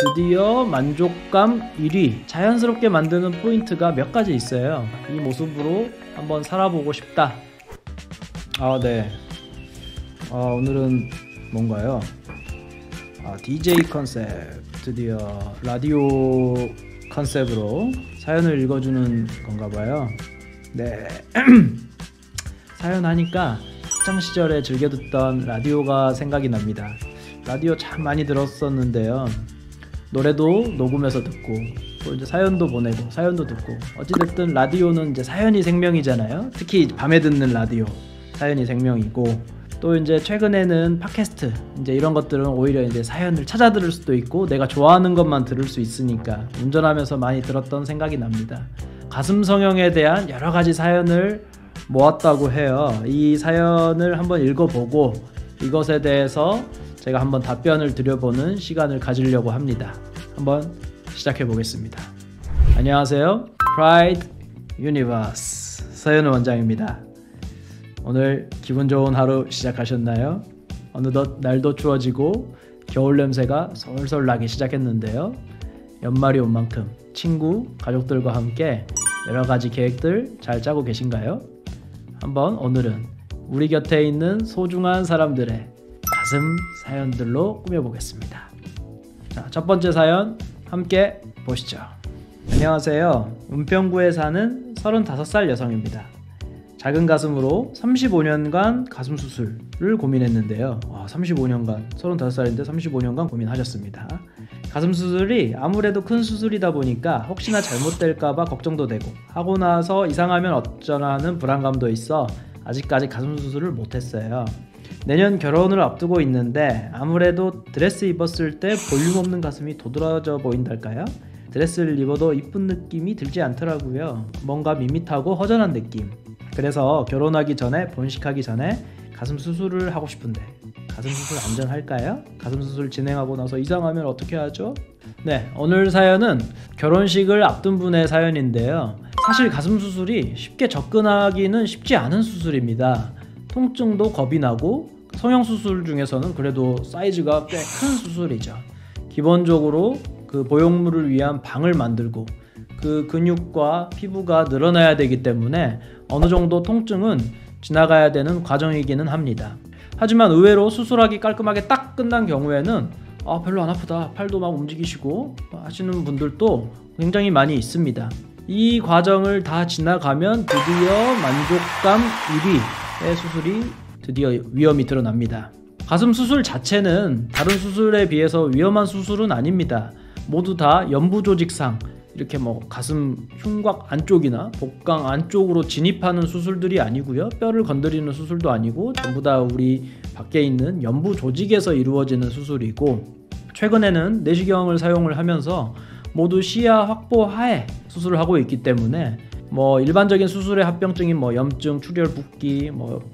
드디어 만족감 1위. 자연스럽게 만드는 포인트가 몇 가지 있어요. 이 모습으로 한번 살아보고 싶다. 네. 오늘은 뭔가요? DJ 컨셉. 드디어 라디오 컨셉으로 사연을 읽어주는 건가봐요. 네. 사연 하니까 학창시절에 즐겨 듣던 라디오가 생각이 납니다. 라디오 참 많이 들었었는데요. 노래도 녹음해서 듣고 또 이제 사연도 보내고 사연도 듣고, 어찌됐든 라디오는 이제 사연이 생명이잖아요. 특히 밤에 듣는 라디오 사연이 생명이고, 또 이제 최근에는 팟캐스트 이제 이런 것들은 오히려 이제 사연을 찾아 들을 수도 있고 내가 좋아하는 것만 들을 수 있으니까 운전하면서 많이 들었던 생각이 납니다. 가슴 성형에 대한 여러 가지 사연을 모았다고 해요. 이 사연을 한번 읽어보고 이것에 대해서 제가 한번 답변을 드려보는 시간을 가지려고 합니다. 한번 시작해 보겠습니다. 안녕하세요. 프라이드 유니버스 서현우 원장입니다. 오늘 기분 좋은 하루 시작하셨나요? 어느덧 날도 추워지고 겨울 냄새가 솔솔 나기 시작했는데요. 연말이 온 만큼 친구, 가족들과 함께 여러 가지 계획들 잘 짜고 계신가요? 한번 오늘은 우리 곁에 있는 소중한 사람들의 가슴 사연들로 꾸며보겠습니다. 자, 첫 번째 사연 함께 보시죠. 안녕하세요. 은평구에 사는 35살 여성입니다. 작은 가슴으로 35년간 가슴 수술을 고민했는데요. 35년간, 35살인데 35년간 고민하셨습니다. 가슴 수술이 아무래도 큰 수술이다 보니까 혹시나 잘못될까봐 걱정도 되고, 하고 나서 이상하면 어쩌나 하는 불안감도 있어 아직까지 가슴 수술을 못했어요. 내년 결혼을 앞두고 있는데 아무래도 드레스 입었을 때 볼륨 없는 가슴이 도드라져 보인달까요? 드레스를 입어도 이쁜 느낌이 들지 않더라고요. 뭔가 밋밋하고 허전한 느낌. 그래서 결혼하기 전에, 본식하기 전에 가슴 수술을 하고 싶은데 가슴 수술 안전할까요? 가슴 수술 진행하고 나서 이상하면 어떻게 하죠? 네, 오늘 사연은 결혼식을 앞둔 분의 사연인데요. 사실 가슴 수술이 쉽게 접근하기는 쉽지 않은 수술입니다. 통증도 겁이 나고 성형수술 중에서는 그래도 사이즈가 꽤 큰 수술이죠. 기본적으로 그 보형물을 위한 방을 만들고 그 근육과 피부가 늘어나야 되기 때문에 어느 정도 통증은 지나가야 되는 과정이기는 합니다. 하지만 의외로 수술하기 깔끔하게 딱 끝난 경우에는 별로 안 아프다, 팔도 막 움직이시고 하시는 분들도 굉장히 많이 있습니다. 이 과정을 다 지나가면 드디어 만족감 1위의 수술이 드디어 위험이 드러납니다. 가슴 수술 자체는 다른 수술에 비해서 위험한 수술은 아닙니다. 모두 다 연부 조직상 이렇게 가슴 흉곽 안쪽이나 복강 안쪽으로 진입하는 수술들이 아니고요. 뼈를 건드리는 수술도 아니고 전부 다 우리 밖에 있는 연부 조직에서 이루어지는 수술이고, 최근에는 내시경을 사용을 하면서 모두 시야 확보 하에 수술을 하고 있기 때문에 일반적인 수술의 합병증인 염증, 출혈, 붓기,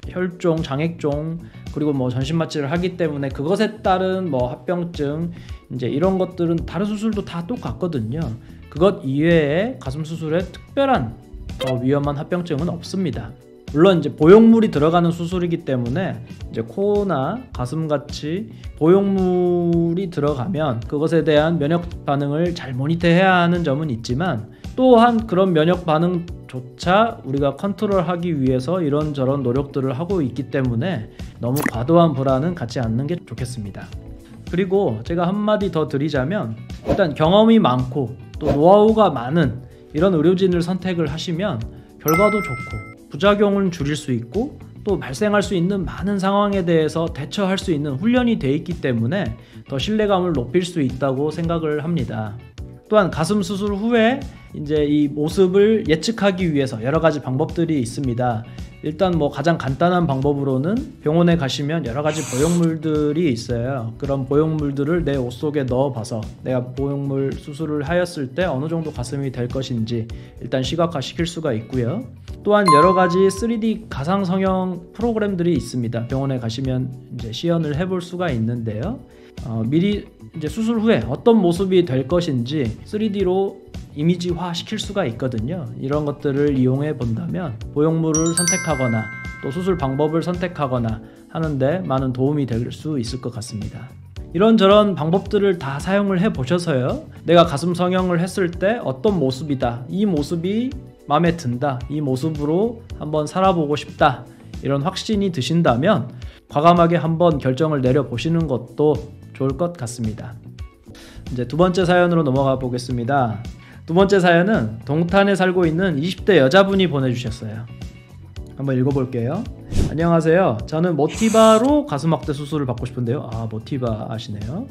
혈종, 장액종, 그리고 전신 마취를 하기 때문에 그것에 따른 합병증 이제 이런 것들은 다른 수술도 다 똑같거든요. 그것 이외에 가슴 수술에 특별한 위험한 합병증은 없습니다. 물론 이제 보형물이 들어가는 수술이기 때문에 이제 코나 가슴같이 보형물이 들어가면 그것에 대한 면역 반응을 잘 모니터해야 하는 점은 있지만, 또한 그런 면역 반응조차 우리가 컨트롤하기 위해서 이런저런 노력들을 하고 있기 때문에 너무 과도한 불안은 갖지 않는 게 좋겠습니다. 그리고 제가 한마디 더 드리자면, 일단 경험이 많고 또 노하우가 많은 이런 의료진을 선택을 하시면 결과도 좋고 부작용을 줄일 수 있고 또 발생할 수 있는 많은 상황에 대해서 대처할 수 있는 훈련이 돼 있기 때문에 더 신뢰감을 높일 수 있다고 생각을 합니다. 또한 가슴 수술 후에 이제 이 모습을 예측하기 위해서 여러 가지 방법들이 있습니다. 일단 가장 간단한 방법으로는 병원에 가시면 여러 가지 보형물들이 있어요. 그런 보형물들을 내 옷 속에 넣어 봐서 내가 보형물 수술을 하였을 때 어느 정도 가슴이 될 것인지 일단 시각화 시킬 수가 있고요. 또한 여러 가지 3D 가상 성형 프로그램들이 있습니다. 병원에 가시면 이제 시연을 해볼 수가 있는데요. 미리 이제 수술 후에 어떤 모습이 될 것인지 3D로 이미지화 시킬 수가 있거든요. 이런 것들을 이용해 본다면 보형물을 선택하거나 또 수술 방법을 선택하거나 하는데 많은 도움이 될 수 있을 것 같습니다. 이런저런 방법들을 다 사용을 해 보셔서요, 내가 가슴 성형을 했을 때 어떤 모습이다, 이 모습이 마음에 든다, 이 모습으로 한번 살아보고 싶다, 이런 확신이 드신다면 과감하게 한번 결정을 내려보시는 것도 좋을 것 같습니다. 이제 두 번째 사연으로 넘어가 보겠습니다. 두 번째 사연은 동탄에 살고 있는 20대 여자분이 보내주셨어요. 한번 읽어볼게요. 안녕하세요. 저는 모티바로 가슴 확대 수술을 받고 싶은데요. 모티바 아시네요.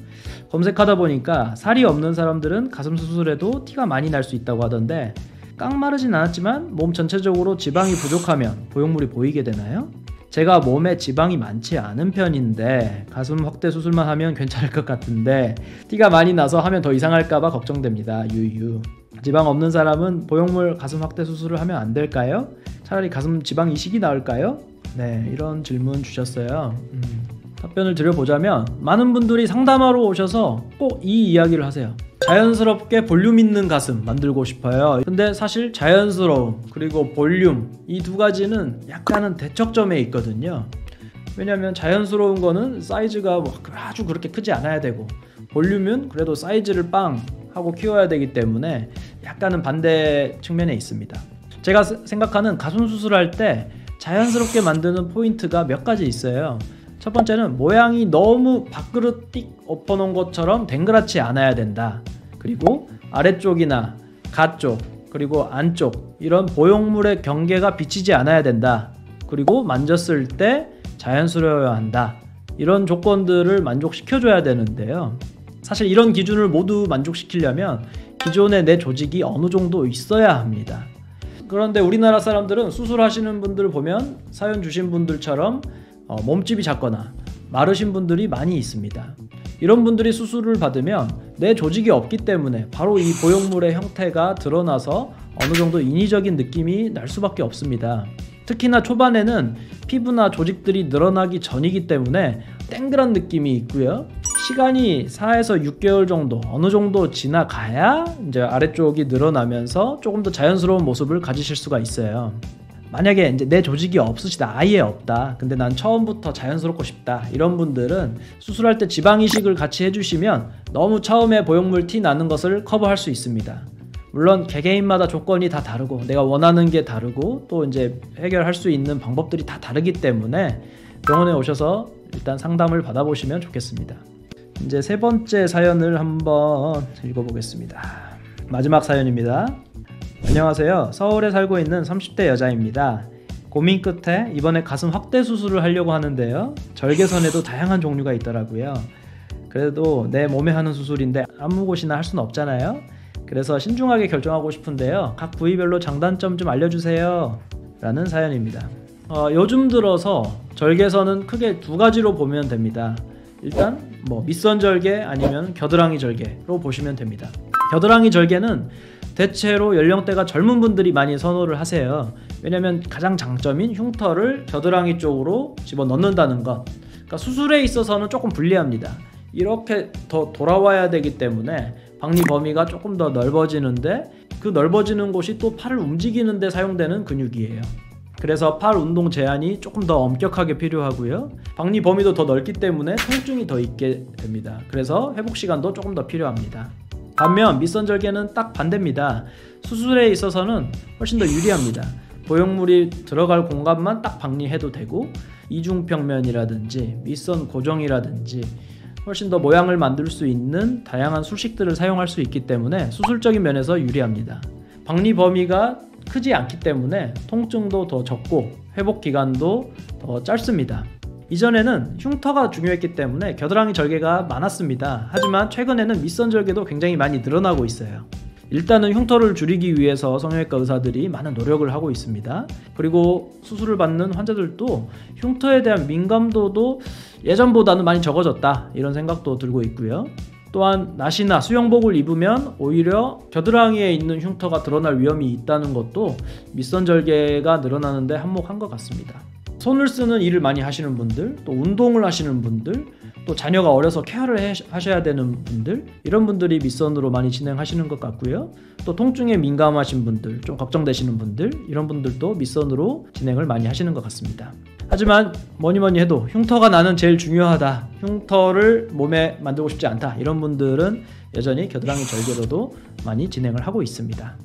검색하다 보니까 살이 없는 사람들은 가슴 수술에도 티가 많이 날 수 있다고 하던데, 깡마르진 않았지만 몸 전체적으로 지방이 부족하면 보형물이 보이게 되나요? 제가 몸에 지방이 많지 않은 편인데 가슴 확대 수술만 하면 괜찮을 것 같은데 티가 많이 나서 하면 더 이상할까봐 걱정됩니다. 유유. 지방 없는 사람은 보형물 가슴 확대 수술을 하면 안 될까요? 차라리 가슴 지방 이식이 나을까요? 네, 이런 질문 주셨어요. 답변을 드려보자면, 많은 분들이 상담하러 오셔서 꼭 이 이야기를 하세요. 자연스럽게 볼륨 있는 가슴 만들고 싶어요. 근데 사실 자연스러움 그리고 볼륨, 이 두 가지는 약간은 대척점에 있거든요. 왜냐면 자연스러운 거는 사이즈가 아주 그렇게 크지 않아야 되고, 볼륨은 그래도 사이즈를 빵 하고 키워야 되기 때문에 약간은 반대 측면에 있습니다. 제가 생각하는 가슴 수술할 때 자연스럽게 만드는 포인트가 몇 가지 있어요. 첫 번째는 모양이 너무 밥그릇 띡 엎어놓은 것처럼 댕그랗지 않아야 된다. 그리고 아래쪽이나 가쪽 그리고 안쪽, 이런 보형물의 경계가 비치지 않아야 된다. 그리고 만졌을 때 자연스러워야 한다. 이런 조건들을 만족시켜줘야 되는데요, 사실 이런 기준을 모두 만족시키려면 기존의 내 조직이 어느 정도 있어야 합니다. 그런데 우리나라 사람들은 수술하시는 분들 보면 사연 주신 분들처럼 몸집이 작거나 마르신 분들이 많이 있습니다. 이런 분들이 수술을 받으면 내 조직이 없기 때문에 바로 이 보형물의 형태가 드러나서 어느 정도 인위적인 느낌이 날 수밖에 없습니다. 특히나 초반에는 피부나 조직들이 늘어나기 전이기 때문에 땡그란 느낌이 있고요, 시간이 4에서 6개월 정도 어느 정도 지나가야 이제 아래쪽이 늘어나면서 조금 더 자연스러운 모습을 가지실 수가 있어요. 만약에 이제 내 조직이 없으시다, 아예 없다, 근데 난 처음부터 자연스럽고 싶다, 이런 분들은 수술할 때 지방 이식을 같이 해주시면 너무 처음에 보형물 티 나는 것을 커버할 수 있습니다. 물론 개개인마다 조건이 다 다르고 내가 원하는 게 다르고 또 이제 해결할 수 있는 방법들이 다 다르기 때문에 병원에 오셔서 일단 상담을 받아보시면 좋겠습니다. 이제 세 번째 사연을 한번 읽어보겠습니다. 마지막 사연입니다. 안녕하세요. 서울에 살고 있는 30대 여자입니다. 고민 끝에 이번에 가슴 확대 수술을 하려고 하는데요, 절개선에도 다양한 종류가 있더라고요. 그래도 내 몸에 하는 수술인데 아무 곳이나 할 수는 없잖아요. 그래서 신중하게 결정하고 싶은데요, 각 부위별로 장단점 좀 알려주세요, 라는 사연입니다. 요즘 들어서 절개선은 크게 두 가지로 보면 됩니다. 일단 밑선 절개 아니면 겨드랑이 절개로 보시면 됩니다. 겨드랑이 절개는 대체로 연령대가 젊은 분들이 많이 선호를 하세요. 왜냐면 가장 장점인 흉터를 겨드랑이 쪽으로 집어넣는다는 것, 그러니까 수술에 있어서는 조금 불리합니다. 이렇게 더 돌아와야 되기 때문에 박리 범위가 조금 더 넓어지는데, 그 넓어지는 곳이 또 팔을 움직이는 데 사용되는 근육이에요. 그래서 팔 운동 제한이 조금 더 엄격하게 필요하고요, 박리 범위도 더 넓기 때문에 통증이 더 있게 됩니다. 그래서 회복 시간도 조금 더 필요합니다. 반면 밑선 절개는 딱 반대입니다. 수술에 있어서는 훨씬 더 유리합니다. 보형물이 들어갈 공간만 딱 박리해도 되고, 이중평면이라든지 밑선 고정이라든지 훨씬 더 모양을 만들 수 있는 다양한 술식들을 사용할 수 있기 때문에 수술적인 면에서 유리합니다. 박리 범위가 크지 않기 때문에 통증도 더 적고 회복 기간도 더 짧습니다. 이전에는 흉터가 중요했기 때문에 겨드랑이 절개가 많았습니다. 하지만 최근에는 밑선 절개도 굉장히 많이 늘어나고 있어요. 일단은 흉터를 줄이기 위해서 성형외과 의사들이 많은 노력을 하고 있습니다. 그리고 수술을 받는 환자들도 흉터에 대한 민감도도 예전보다는 많이 적어졌다, 이런 생각도 들고 있고요. 또한 나시나 수영복을 입으면 오히려 겨드랑이에 있는 흉터가 드러날 위험이 있다는 것도 밑선 절개가 늘어나는데 한몫한 것 같습니다. 손을 쓰는 일을 많이 하시는 분들, 또 운동을 하시는 분들, 또 자녀가 어려서 케어를 하셔야 되는 분들, 이런 분들이 밑선으로 많이 진행하시는 것 같고요. 또 통증에 민감하신 분들, 좀 걱정되시는 분들, 이런 분들도 밑선으로 진행을 많이 하시는 것 같습니다. 하지만 뭐니 해도 흉터가 나는 제일 중요하다, 흉터를 몸에 만들고 싶지 않다, 이런 분들은 여전히 겨드랑이 절개로도 많이 진행을 하고 있습니다.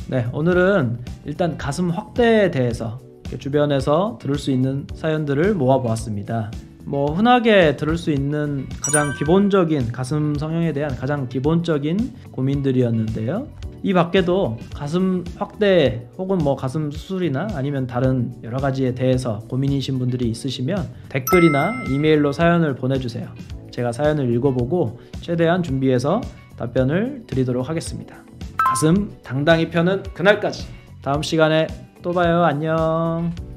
네, 오늘은 일단 가슴 확대에 대해서 주변에서 들을 수 있는 사연들을 모아보았습니다. 흔하게 들을 수 있는 가장 기본적인 가슴 성형에 대한 가장 기본적인 고민들이었는데요. 이 밖에도 가슴 확대 혹은 가슴 수술이나 아니면 다른 여러 가지에 대해서 고민이신 분들이 있으시면 댓글이나 이메일로 사연을 보내주세요. 제가 사연을 읽어보고 최대한 준비해서 답변을 드리도록 하겠습니다. 가슴 당당히 펴는 그날까지, 다음 시간에 또 봐요. 안녕.